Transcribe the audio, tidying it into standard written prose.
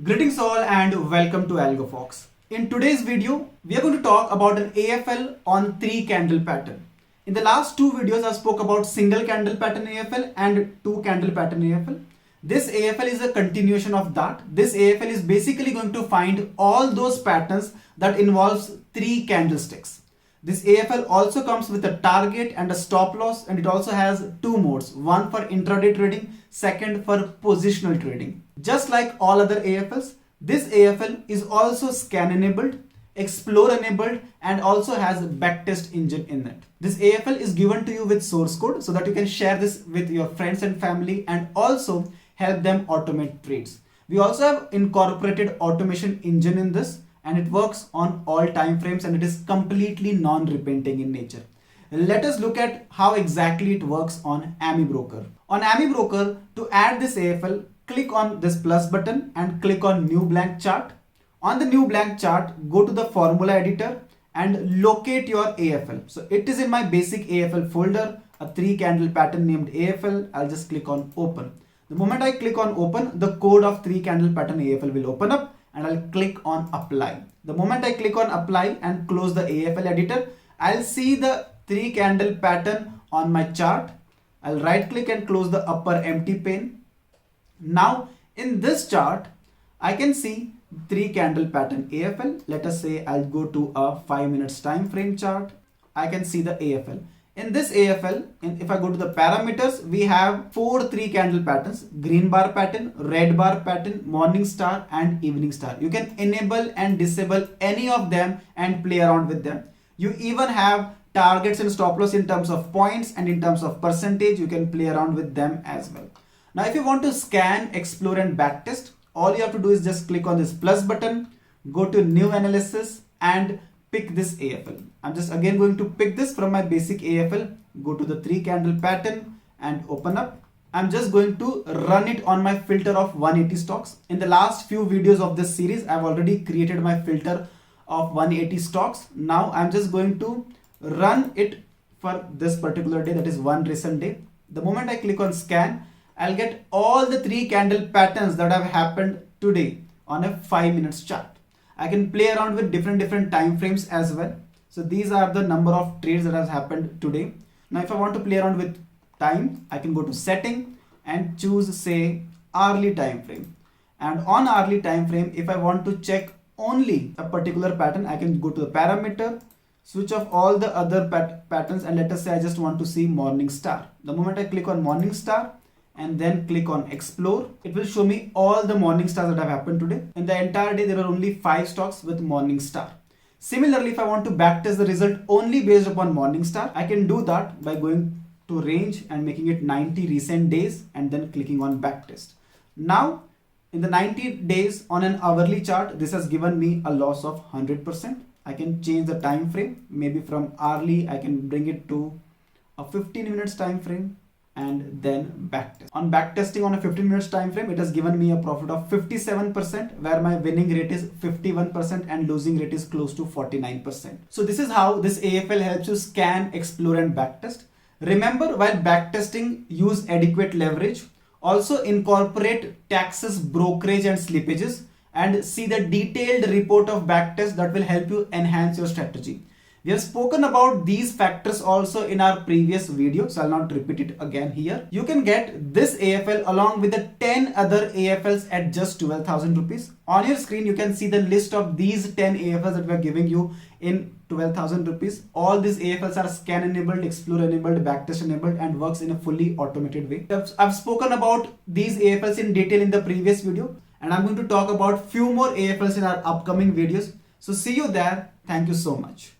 Greetings all and welcome to AlgoFox. In today's video, we are going to talk about an AFL on 3-candle pattern. In the last two videos, I spoke about single candle pattern AFL and 2-candle pattern AFL. This AFL is a continuation of that. This AFL is basically going to find all those patterns that involves 3 candlesticks. This AFL also comes with a target and a stop loss, and it also has two modes, one for intraday trading, second for positional trading. Just like all other AFLs, this AFL is also scan enabled, explore enabled, and also has a backtest engine in it. This AFL is given to you with source code so that you can share this with your friends and family and also help them automate trades. We also have incorporated automation engine in this, and it works on all time frames and it is completely non-repenting in nature. Let us look at how exactly it works on AmiBroker. On AmiBroker, to add this AFL, click on this plus button and click on new blank chart. On the new blank chart, go to the formula editor and locate your AFL. So it is in my basic AFL folder, a 3-candle pattern named AFL. I'll just click on open. The moment I click on open, the code of 3-candle pattern AFL will open up, and I'll click on apply. The moment I click on apply and close the AFL editor, I'll see the 3-candle pattern on my chart. I'll right click and close the upper empty pane. Now in this chart, I can see 3-candle pattern AFL. Let us say I'll go to a 5 minutes time frame chart. I can see the AFL. In this AFL, if I go to the parameters, we have 4 3-candle patterns: green bar pattern, red bar pattern, morning star, and evening star. You can enable and disable any of them and play around with them. You even have targets and stop loss in terms of points and in terms of percentage. You can play around with them as well. Now, if you want to scan, explore, and backtest, all you have to do is just click on this plus button, go to new analysis, and pick this AFL. I'm just again going to pick this from my basic AFL, go to the 3-candle pattern and open up. I'm just going to run it on my filter of 180 stocks. In the last few videos of this series, I've already created my filter of 180 stocks. Now I'm just going to run it for this particular day, that is one recent day. The moment I click on scan, I'll get all the 3-candle patterns that have happened today on a 5 minutes chart. I can play around with different time frames as well. So these are the number of trades that has happened today. Now if I want to play around with time, I can go to setting and choose, say, hourly time frame. And on hourly time frame, if I want to check only a particular pattern, I can go to the parameter, switch off all the other patterns, and let us say I just want to see morning star. The moment I click on morning star and then click on explore, it will show me all the morning stars that have happened today. In the entire day, there are only 5 stocks with morning star. Similarly, if I want to backtest the result only based upon morning star, I can do that by going to range and making it 90 recent days and then clicking on backtest. Now, in the 90 days on an hourly chart, this has given me a loss of 100%. I can change the time frame. Maybe from hourly, I can bring it to a 15 minutes time frame and then backtest. On backtesting on a 15 minutes time frame, it has given me a profit of 57%, where my winning rate is 51% and losing rate is close to 49%. So this is how this AFL helps you scan, explore, and backtest. Remember, while backtesting, use adequate leverage. Also incorporate taxes, brokerage, and slippages, and see the detailed report of backtest that will help you enhance your strategy. We have spoken about these factors also in our previous video, so I'll not repeat it again here. You can get this AFL along with the 10 other AFLs at just 12,000 rupees. On your screen, you can see the list of these 10 AFLs that we are giving you in 12,000 rupees. All these AFLs are scan enabled, explore enabled, backtest enabled, and works in a fully automated way. I've spoken about these AFLs in detail in the previous video, and I'm going to talk about few more AFLs in our upcoming videos. So see you there. Thank you so much.